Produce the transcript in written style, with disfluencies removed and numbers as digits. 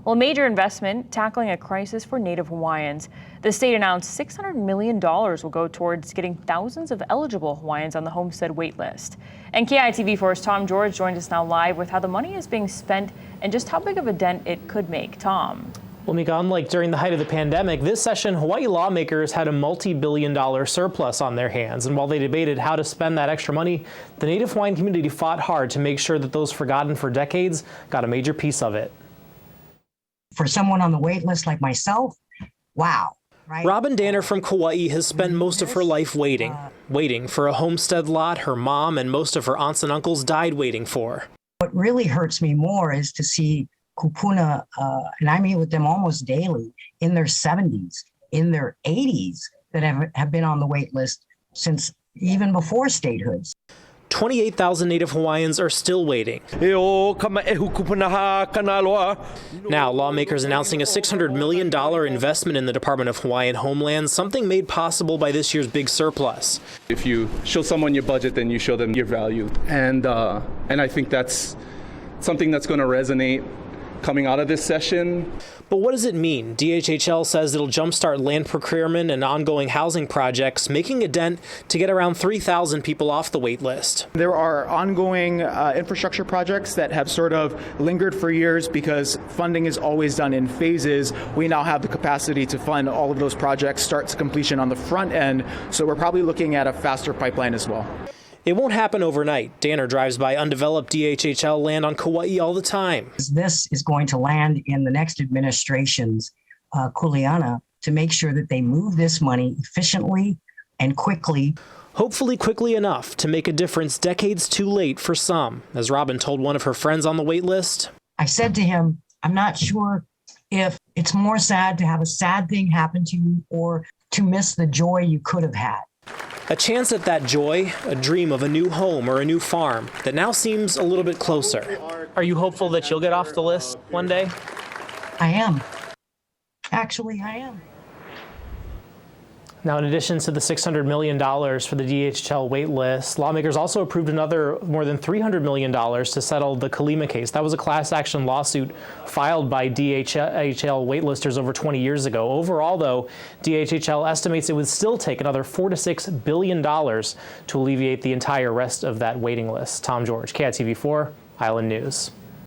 Well, a major investment tackling a crisis for Native Hawaiians. The state announced $600 million will go towards getting thousands of eligible Hawaiians on the homestead wait list. And KITV4's Tom George joins us now live with how the money is being spent and just how big of a dent it could make. Tom. Well, Mika, unlike during the height of the pandemic, this session, Hawaii lawmakers had a multi-billion-dollar surplus on their hands. And while they debated how to spend that extra money, the Native Hawaiian community fought hard to make sure that those forgotten for decades got a major piece of it. For someone on the wait list like myself, wow. Right? Robin Danner from Kauai has spent most of her life waiting for a homestead lot her mom and most of her aunts and uncles died waiting for. What really hurts me more is to see kupuna, and I meet with them almost daily, in their 70s, in their 80s, that have been on the wait list since even before statehood. 28,000 Native Hawaiians are still waiting. Now, lawmakers announcing a $600 million investment in the Department of Hawaiian Homelands, something made possible by this year's big surplus. If you show someone your budget, then you show them your value. And I think that's something that's going to resonate coming out of this session. But what does it mean? DHHL says it'll jumpstart land procurement and ongoing housing projects, making a dent to get around 3,000 people off the wait list. There are ongoing infrastructure projects that have sort of lingered for years because funding is always done in phases. We now have the capacity to fund all of those projects start to completion on the front end, so we're probably looking at a faster pipeline as well. It won't happen overnight. Danner drives by undeveloped DHHL land on Kauai all the time. This is going to land in the next administration's kuleana to make sure that they move this money efficiently and quickly. Hopefully quickly enough to make a difference decades too late for some. As Robin told one of her friends on the wait list, I said to him, I'm not sure if it's more sad to have a sad thing happen to you or to miss the joy you could have had. A chance at that joy, a dream of a new home or a new farm that now seems a little bit closer. Are you hopeful that you'll get off the list one day? I am. Actually, I am. Now, in addition to the $600 million for the DHL wait list, lawmakers also approved another more than $300 million to settle the Kalima case. That was a class action lawsuit filed by DHL waitlisters over 20 years ago. Overall, though, DHHL estimates it would still take another $4 to $6 billion to alleviate the entire rest of that waiting list. Tom George, KITV4, Island News.